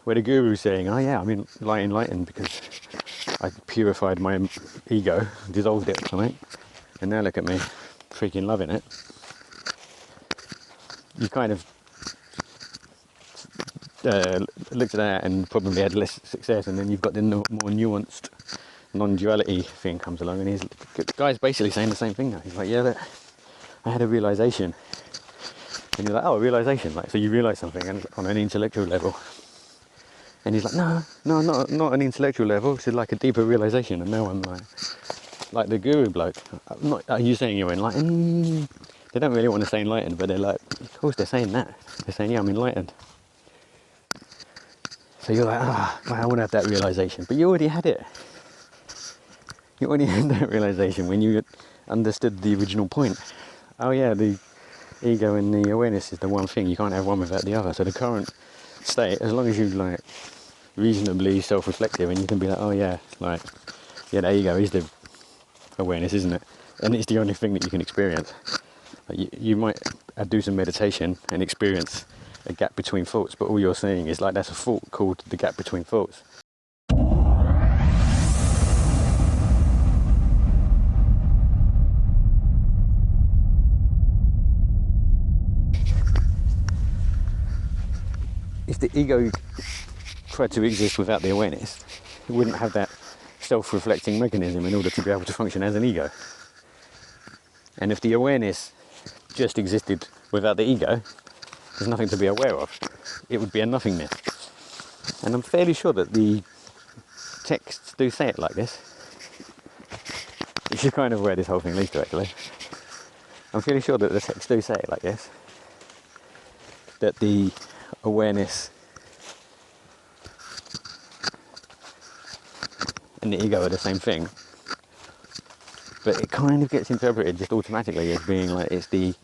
where the guru's saying, oh yeah, I'm enlightened because I purified my ego, dissolved it or something, and now look at me, freaking loving it. You kind of looked at that and probably had less success, and then you've got the more nuanced non-duality thing comes along, and the guy's basically saying the same thing now. He's like, yeah, look, I had a realization. And you're like, oh, a realization, like, so you realize something and on an intellectual level. And he's like, no, not an intellectual level, it's like a deeper realization. And now I'm like the guru bloke, are you saying you're enlightened? They don't really want to say enlightened, but they're like, of course they're saying that. They're saying, yeah, I'm enlightened. So you're like, I want to have that realization. But you already had it. You already had that realization when you understood the original point. Oh yeah, the ego and the awareness is the one thing. You can't have one without the other. So the current state, as long as you like reasonably self-reflective, and you can be like, oh yeah, like, yeah, the ego is the awareness, isn't it? And it's the only thing that you can experience. Like you might do some meditation and experience a gap between thoughts, but all you're seeing is like that's a thought called the gap between thoughts. If the ego tried to exist without the awareness, it wouldn't have that self-reflecting mechanism in order to be able to function as an ego. And if the awareness just existed without the ego, there's nothing to be aware of. It would be a nothingness. And I'm fairly sure that the texts do say it like this, which is kind of where this whole thing leads to, actually. I'm fairly sure that the texts do say it like this, that the awareness and the ego are the same thing, but it kind of gets interpreted just automatically as being like it's the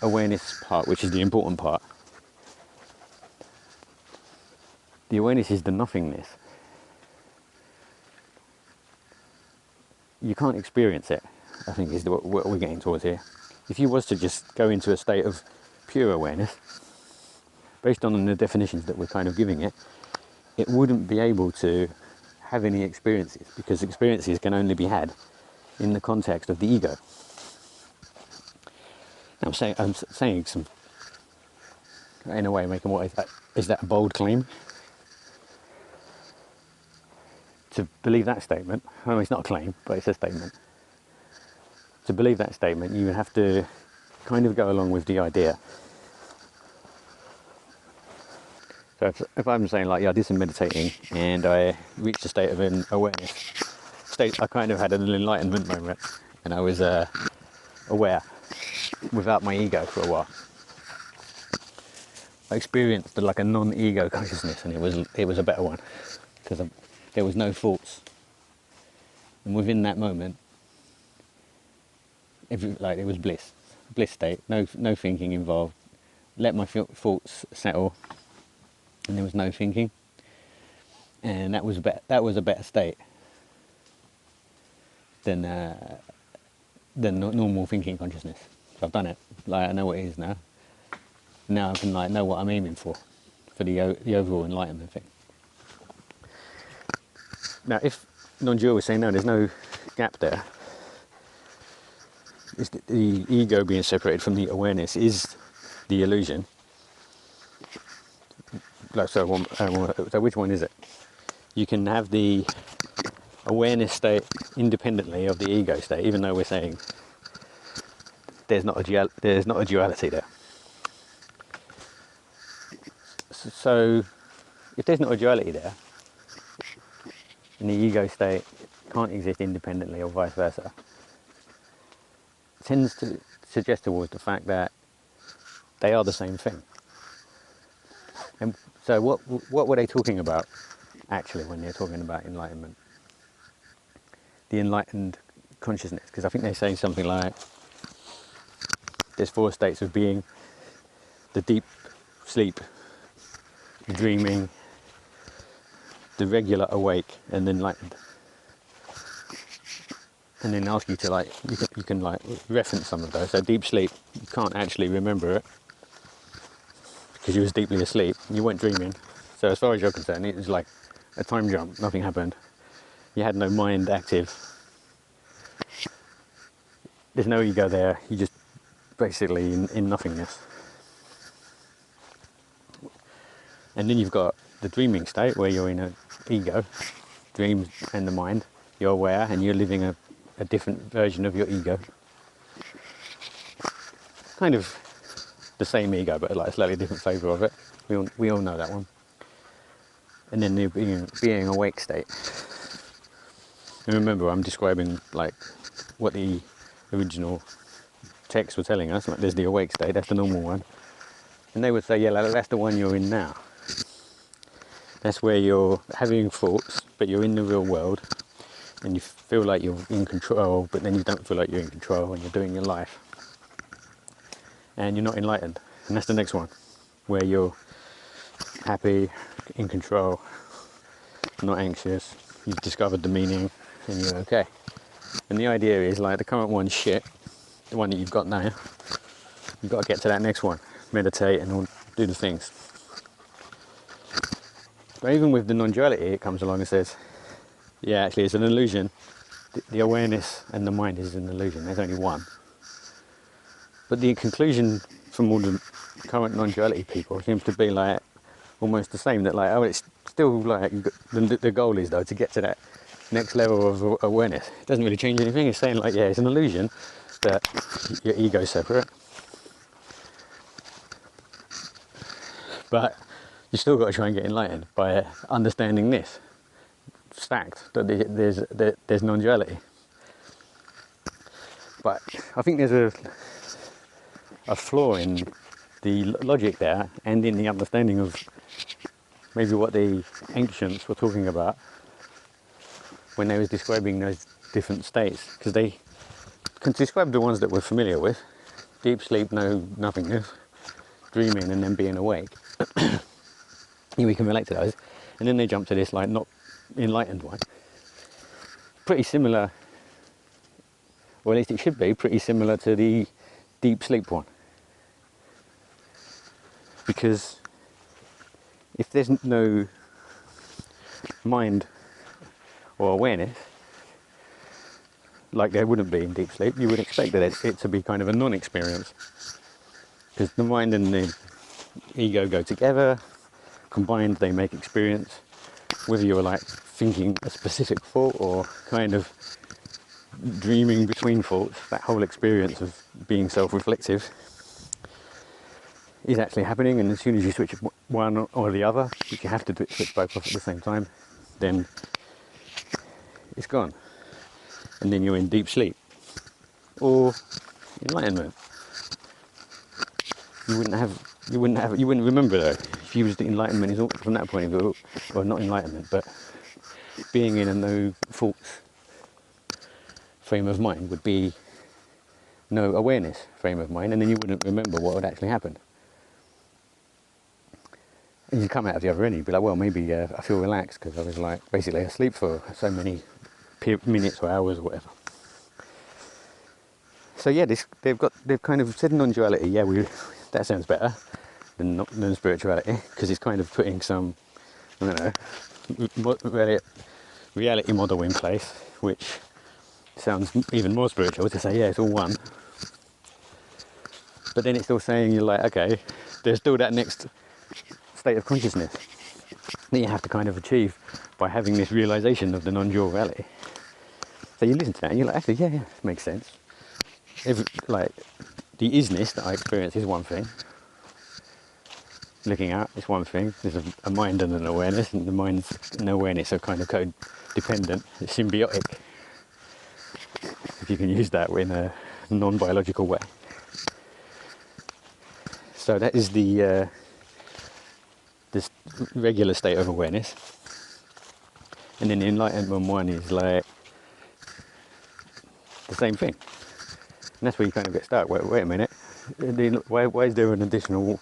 awareness part which is the important part. The awareness is the nothingness. You can't experience it, I think, is what we're getting towards here. If you was to just go into a state of pure awareness, based on the definitions that we're kind of giving it, it wouldn't be able to have any experiences, because experiences can only be had in the context of the ego. Now, I'm saying some, in a way, making what is that a bold claim? To believe that statement, well, it's not a claim, but it's a statement. To believe that statement, you would have to kind of go along with the idea. So if I'm saying like, yeah, I did some meditating and I reached a state of an awareness, I kind of had an enlightenment moment, and I was aware without my ego for a while. I experienced like a non-ego consciousness, and it was a better one because there was no thoughts, and within that moment, it was bliss state, no thinking involved. Let my thoughts settle, and there was no thinking, and that was a better state than normal thinking consciousness. So I've done it. Like, I know what it is now. Now I can like know what I'm aiming for the overall enlightenment thing. Now, if non-dual was saying no, there's no gap there. It's the ego being separated from the awareness is the illusion. So which one is it? You can have the awareness state independently of the ego state, even though we're saying there's not a duality there. So if there's not a duality there, and the ego state can't exist independently or vice versa, it tends to suggest towards the fact that they are the same thing. And so what were they talking about actually when they're talking about enlightenment? The enlightened consciousness, because I think they're saying something like there's 4 states of being: the deep sleep, the dreaming, the regular awake, and then enlightened. And then ask you to you can reference some of those. So deep sleep, you can't actually remember it because you was deeply asleep. You weren't dreaming, So as far as you're concerned, it was like a time jump, nothing happened. You had no mind active. There's no ego there, you just basically in nothingness. And then you've got the dreaming state where you're in an ego, dreams and the mind, you're aware and you're living a different version of your ego. Kind of the same ego, but like a slightly different flavour of it. We all know that one. And then the being awake state. And remember, I'm describing like what the original texts were telling us. Like there's the awake state, that's the normal one. And they would say, yeah, like, that's the one you're in now. That's where you're having thoughts, but you're in the real world. And you feel like you're in control, but then you don't feel like you're in control and you're doing your life. And you're not enlightened. And that's the next one, where you're happy, in control, not anxious, you've discovered the meaning, and you're okay. And the idea is like the current one's shit, the one that you've got now, you've got to get to that next one, meditate and all, do the things. But even with the non-duality, it comes along and says, yeah, actually it's an illusion. The awareness and the mind is an illusion, there's only one. But the conclusion from all the current non-duality people seems to be like almost the same, that like, oh, it's still like, the goal is though to get to that next level of awareness. It doesn't really change anything, it's saying like, yeah, it's an illusion that your ego's separate. But you still got to try and get enlightened by understanding this fact, that there's non-duality. But I think there's a flaw in the logic there and in the understanding of maybe what the ancients were talking about when they was describing those different states, because they can describe the ones that we're familiar with: deep sleep, no nothingness, dreaming, and then being awake. We can relate to those, and then they jump to this like not enlightened one. Pretty similar, or at least it should be pretty similar to the deep sleep one. Because if there's no mind or awareness, like there wouldn't be in deep sleep, you would expect that it to be kind of a non-experience. Because the mind and the ego go together, combined they make experience, whether you're like thinking a specific thought or kind of dreaming between thoughts. That whole experience of being self-reflective is actually happening, and as soon as you switch one or the other, which you have to switch both off at the same time, then it's gone, and then you're in deep sleep or enlightenment. You wouldn't remember though if you was the enlightenment is all, from that point of view, or not enlightenment, but being in a no thoughts frame of mind would be no awareness frame of mind, and then you wouldn't remember what had actually happened. And you come out of the other end, you'd be like, well, maybe I feel relaxed because I was like basically asleep for so many minutes or hours or whatever. So yeah, they've kind of said non-duality. Yeah, that sounds better than spirituality, because it's kind of putting some, I don't know, reality model in place, which sounds even more spiritual to say, yeah, it's all one. But then it's still saying, you're like, okay, there's still that next state of consciousness that you have to kind of achieve by having this realization of the non-dual reality. So you listen to that and you're like, actually, yeah, makes sense. Like the isness that I experience is one thing. Looking out is one thing. There's a mind and an awareness, and the mind and the awareness are kind of codependent, symbiotic, if you can use that in a non-biological way. So that is this regular state of awareness, and then the enlightenment one is like the same thing, and that's where you kind of get stuck. Wait a minute, why is there an additional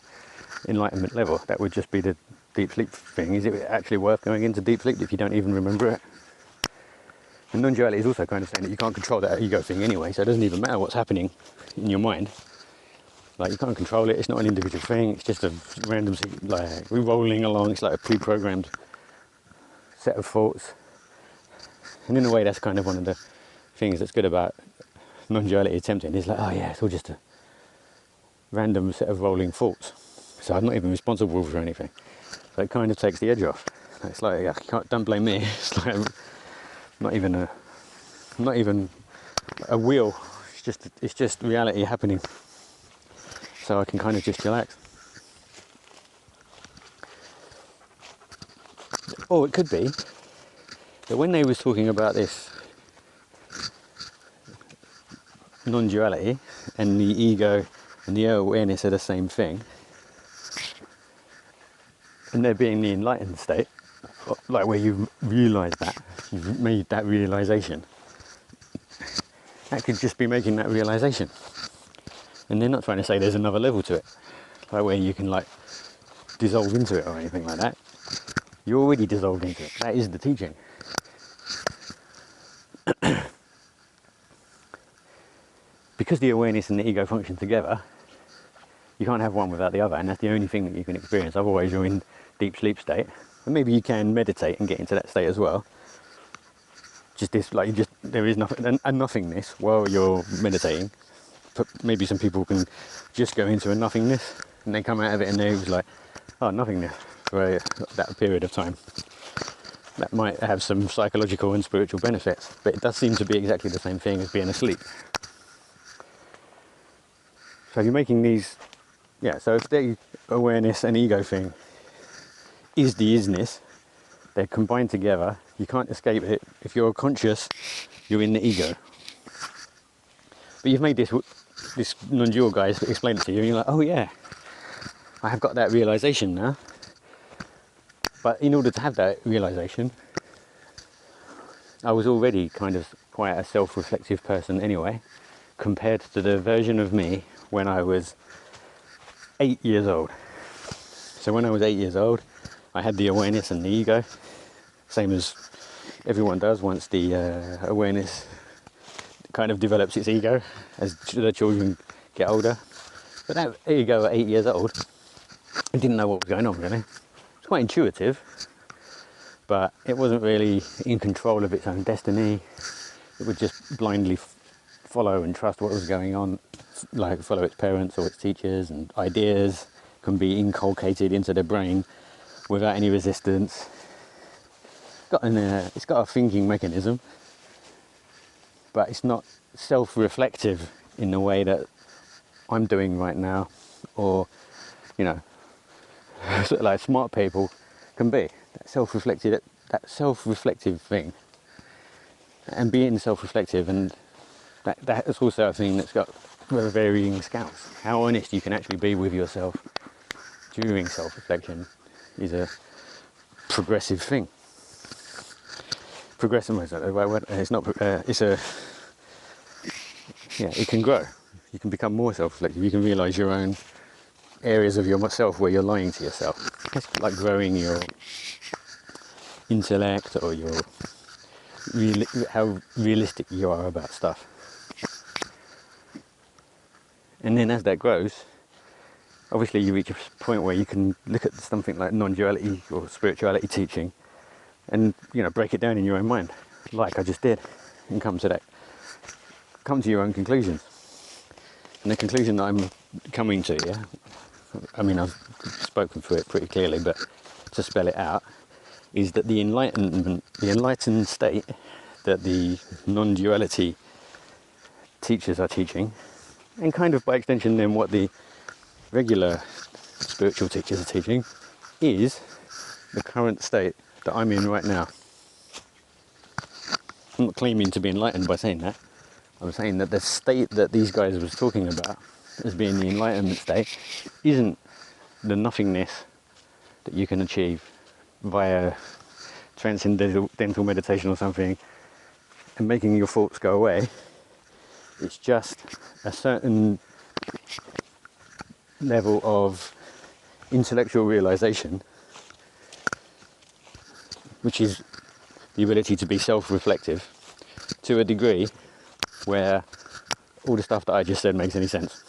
enlightenment level? That would just be the deep sleep thing. Is it actually worth going into deep sleep if you don't even remember it? And non-duality is also kind of saying that you can't control that ego thing anyway, so it doesn't even matter what's happening in your mind. Like, you can't control it. It's not an individual thing. It's just a random, like, we're rolling along. It's like a pre-programmed set of thoughts. And in a way, that's kind of one of the things that's good about non-duality attempting. Is like, oh yeah, it's all just a random set of rolling thoughts. So I'm not even responsible for anything. So it kind of takes the edge off. It's like, yeah, don't blame me. It's like not even a wheel. It's just reality happening. So I can kind of just relax. Or it could be that when they was talking about this non-duality and the ego and the awareness are the same thing, and there being the enlightened state, like where you've realised that, you've made that realisation, that could just be making that realisation. And they're not trying to say there's another level to it, like where you can like dissolve into it or anything like that. You're already dissolved into it. That is the teaching. Because the awareness and the ego function together, you can't have one without the other, and that's the only thing that you can experience. Otherwise you're in deep sleep state. And maybe you can meditate and get into that state as well. Just this, like, there is nothing, a nothingness while you're meditating. But maybe some people can just go into a nothingness and they come out of it and they're like, oh, nothingness for that period of time. That might have some psychological and spiritual benefits, but it does seem to be exactly the same thing as being asleep. So if you're making these, yeah, so if the awareness and ego thing is the isness, they're combined together, you can't escape it. If you're conscious, you're in the ego. But you've made this non-dual guy explain it to you, and you're like, oh yeah, I have got that realization now. But in order to have that realization, I was already kind of quite a self-reflective person anyway, compared to the version of me when I was 8 years old. So when I was 8 years old, I had the awareness and the ego, same as everyone does once the awareness kind of develops its ego as the children get older. But that ego at 8 years old, I didn't know what was going on really. It was quite intuitive, but it wasn't really in control of its own destiny. It would just blindly follow and trust what was going on, like follow its parents or its teachers, and ideas can be inculcated into the brain without any resistance. It's got a thinking mechanism, but it's not self-reflective in the way that I'm doing right now, or, you know, sort of like smart people can be. That self-reflective thing, and being self-reflective, and that is also a thing that's got varying scales. How honest you can actually be with yourself during self-reflection is a progressive thing. Progressive, it's not. It can grow. You can become more self-reflective. You can realise your own areas of yourself where you're lying to yourself. It's like growing your intellect, or how realistic you are about stuff. And then as that grows, obviously you reach a point where you can look at something like non-duality or spirituality teaching and, you know, break it down in your own mind, like I just did, and come to your own conclusions. And the conclusion that I'm coming to, yeah, I mean, I've spoken through it pretty clearly, but to spell it out, is that the enlightened state that the non-duality teachers are teaching, and kind of by extension then what the regular spiritual teachers are teaching, is the current state that I'm in right now. I'm not claiming to be enlightened by saying that. I'm saying that the state that these guys was talking about as being the enlightenment state isn't the nothingness that you can achieve via transcendental meditation or something and making your thoughts go away. It's just a certain level of intellectual realization, which is the ability to be self-reflective to a degree where all the stuff that I just said makes any sense.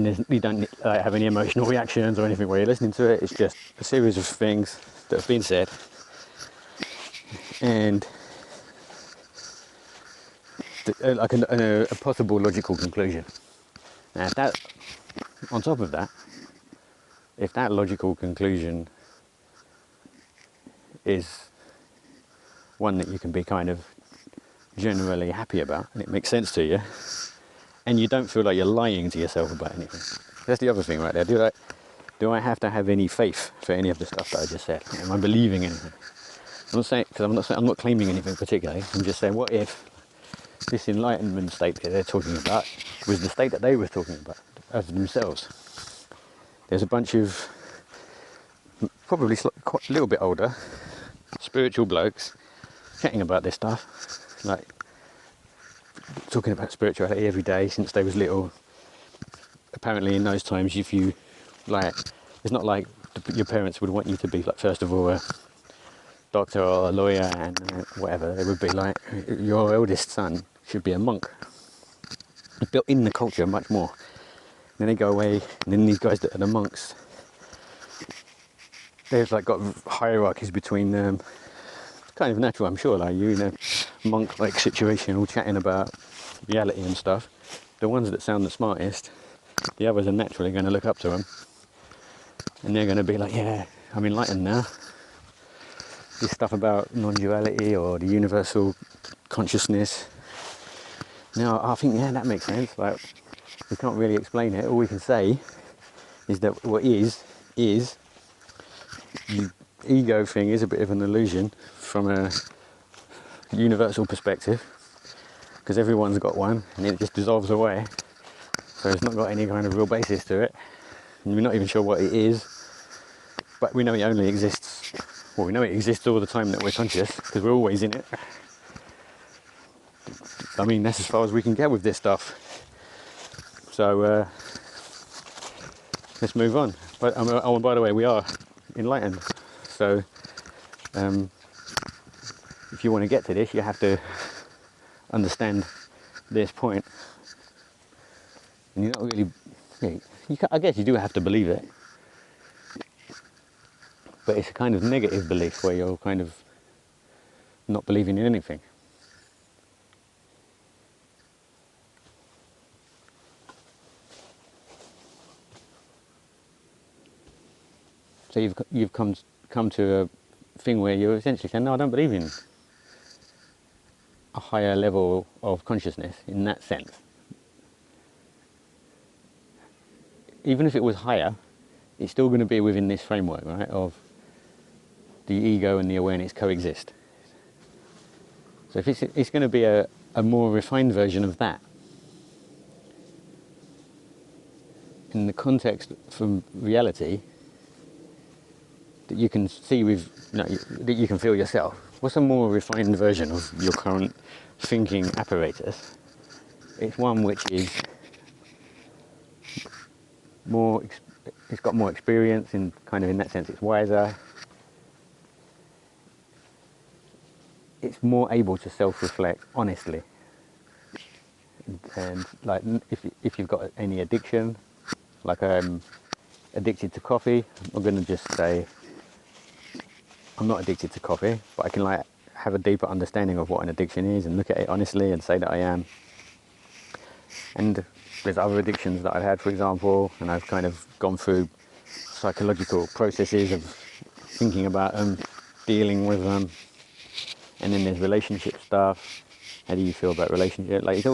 and you don't have any emotional reactions or anything where you're listening to it. It's just a series of things that have been said, and like a possible logical conclusion. Now, if that, on top of that, if that logical conclusion is one that you can be kind of generally happy about, and it makes sense to you, and you don't feel like you're lying to yourself about anything. That's the other thing right there. Do I have to have any faith for any of the stuff that I just said? Am I believing anything? I'm not saying, because I'm not claiming anything particularly. I'm just saying, what if this enlightenment state that they're talking about was the state that they were talking about as themselves? There's a bunch of probably quite a little bit older spiritual blokes chatting about this stuff, like talking about spirituality every day since they was little. Apparently in those times, if you like, it's not like your parents would want you to be like, first of all, a doctor or a lawyer and whatever. They would be like, your eldest son should be a monk. It's built in the culture much more. Then they go away, and then these guys that are the monks, they've like got hierarchies between them. It's kind of natural, I'm sure, like you in a monk-like situation, all chatting about reality and stuff. The ones that sound the smartest, the others are naturally going to look up to them, and they're going to be like, yeah, I'm enlightened now. This stuff about non-duality or the universal consciousness. Now, I think, yeah, that makes sense. Like, we can't really explain it. All we can say is that what is the ego thing is a bit of an illusion from a universal perspective, because everyone's got one and it just dissolves away. So it's not got any kind of real basis to it. And we're not even sure what it is, but we know it only exists. Well, we know it exists all the time that we're conscious, because we're always in it. I mean, that's as far as we can get with this stuff. So let's move on. But oh, and by the way, we are enlightened. So if you want to get to this, you have to understand this point. And you're not really, I guess you do have to believe it. But it's a kind of negative belief where you're kind of not believing in anything. So you've come to a thing where you're essentially saying, no, I don't believe in a higher level of consciousness in that sense. Even if it was higher, it's still going to be within this framework, right, of the ego and the awareness coexist. So if it's going to be a more refined version of that, in the context from reality, that you can see with, that you can feel yourself. What's a more refined version of your current thinking apparatus? It's one which is more, it's got more experience in kind of, in that sense, it's wiser. It's more able to self-reflect honestly. And like, if you've got any addiction, like I'm addicted to coffee, I'm going to just say, I'm not addicted to coffee, but I can like have a deeper understanding of what an addiction is and look at it honestly and say that I am. And there's other addictions that I've had, for example, and I've kind of gone through psychological processes of thinking about them, dealing with them. And then there's relationship stuff. How do you feel about relationship? Like,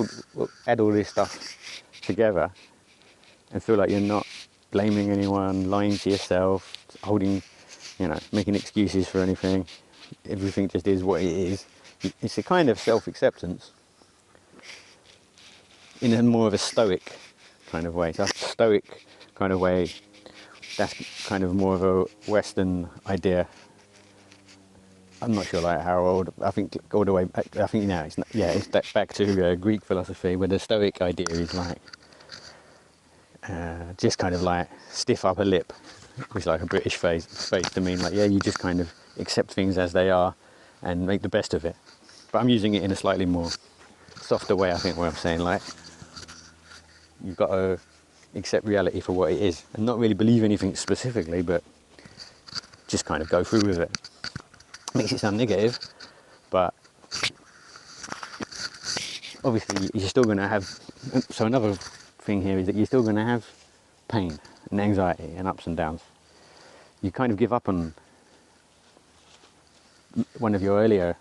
add all this stuff together and feel like you're not blaming anyone, lying to yourself, holding, making excuses for anything. Everything just is what it is. It's a kind of self-acceptance in a more of a stoic kind of way. So that's a stoic kind of way. That's kind of more of a Western idea. I'm not sure like how old. I think all the way back. I think it's not, it's back to Greek philosophy, where the Stoic idea is like just kind of like stiff upper lip. It's like a British phrase to mean like, you just kind of accept things as they are and make the best of it. But I'm using it in a slightly more softer way, I think, where I'm saying like, you've got to accept reality for what it is and not really believe anything specifically, but just kind of go through with it. Makes it sound negative, but obviously you're still going to have, so another thing here is that you're still going to have pain and anxiety and ups and downs. You kind of give up on one of your earlier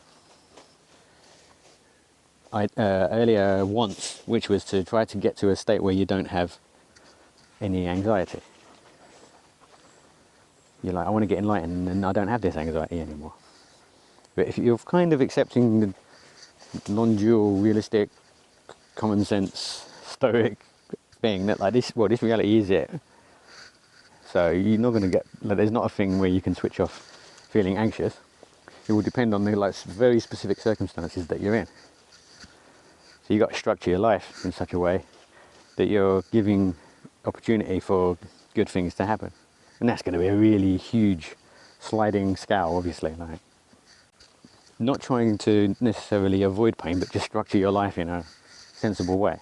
wants, which was to try to get to a state where you don't have any anxiety. You're like, I want to get enlightened and I don't have this anxiety anymore. But if you're kind of accepting the non-dual, realistic, common sense, stoic thing that like this reality is it. So you're not going to get, like, there's not a thing where you can switch off feeling anxious. It will depend on the very specific circumstances that you're in. So you've got to structure your life in such a way that you're giving opportunity for good things to happen. And that's going to be a really huge sliding scale, obviously. Like, not trying to necessarily avoid pain, but just structure your life in a sensible way.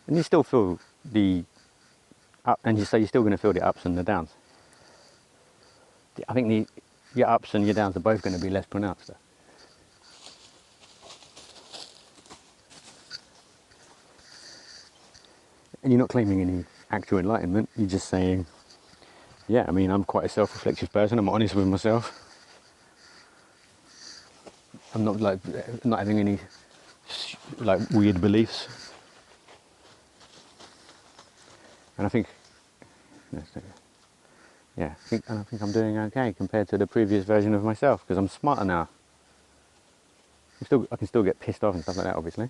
And you still feel the up, and you're still going to feel the ups and the downs. I think your ups and your downs are both going to be less pronounced though. And you're not claiming any actual enlightenment, you're just saying, yeah, I mean, I'm quite a self-reflexive person, I'm honest with myself. I'm not having any weird beliefs. And I think I think I'm doing okay compared to the previous version of myself, because I'm smarter now. I can still get pissed off and stuff like that, obviously.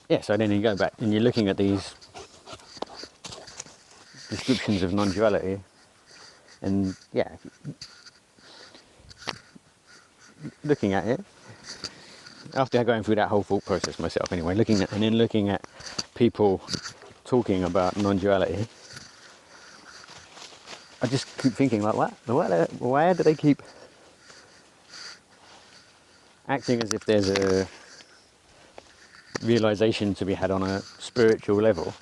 Yeah, so then you go back and you're looking at these descriptions of non-duality, and yeah, looking at it, after going through that whole thought process myself anyway, looking at people talking about non-duality, I just keep thinking like, why do they keep acting as if there's a realization to be had on a spiritual level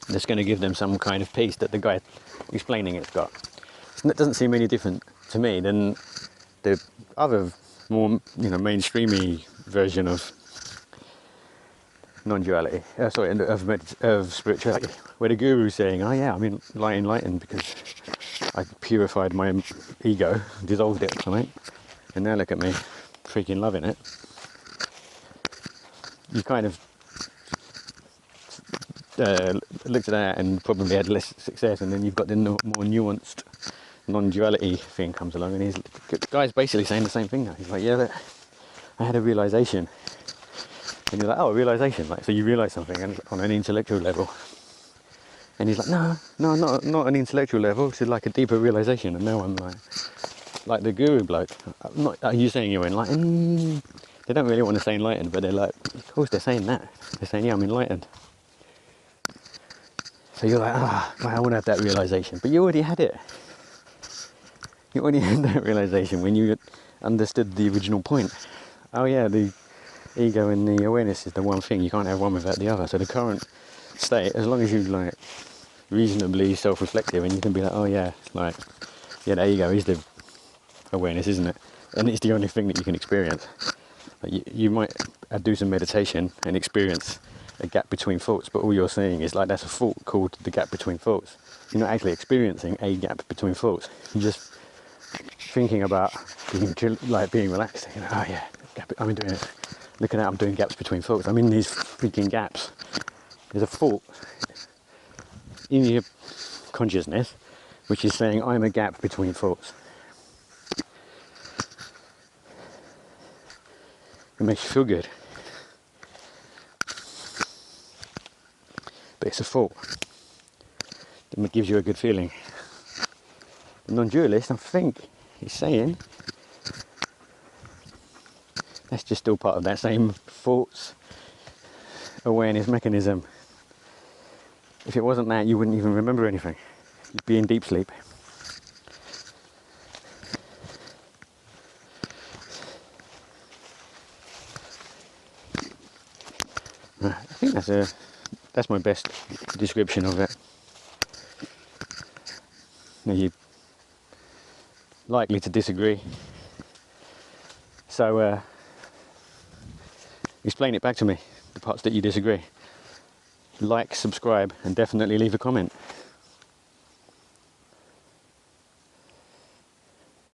that's going to give them some kind of peace that the guy explaining it's got? And it doesn't seem any different to me than the other more mainstreamy version of non-duality, of spirituality, where the guru's saying, oh yeah, I'm enlightened because I purified my ego, dissolved it or something, and now look at me, freaking loving it. You kind of looked at that and probably had less success, and then you've got the more nuanced non-duality thing comes along, and the guy's basically saying the same thing now. He's like, yeah, but I had a realization. And you're like, oh, a realization, like, so you realize something on an intellectual level. And he's like, no, not an intellectual level, it's like a deeper realization. And now I'm like the guru bloke, are you saying you're enlightened? They don't really want to say enlightened, but they're like, of course they're saying that. They're saying, yeah, I'm enlightened. So you're like, I want to have that realization. But you already had it. You already had that realization when you understood the original point. Oh yeah, the ego and the awareness is the one thing. You can't have one without the other. So the current state, as long as you reasonably self-reflective, and you can be like, oh yeah, the ego is the awareness, isn't it? And it's the only thing that you can experience. You might do some meditation and experience a gap between thoughts, but all you're seeing is that's a thought called the gap between thoughts. You're not actually experiencing a gap between thoughts. You're just thinking about being relaxed. Oh yeah, I'm doing it. Look at that, I'm doing gaps between thoughts. I'm in these freaking gaps. There's a thought in your consciousness which is saying, I'm a gap between thoughts. It makes you feel good. But it's a thought that gives you a good feeling. The non-dualist, I think, is saying that's just still part of that same thoughts awareness mechanism. If it wasn't that, you wouldn't even remember anything. You'd be in deep sleep. I think that's my best description of it. Now, you're likely to disagree, so explain it back to me, the parts that you disagree. Like, subscribe, and definitely leave a comment.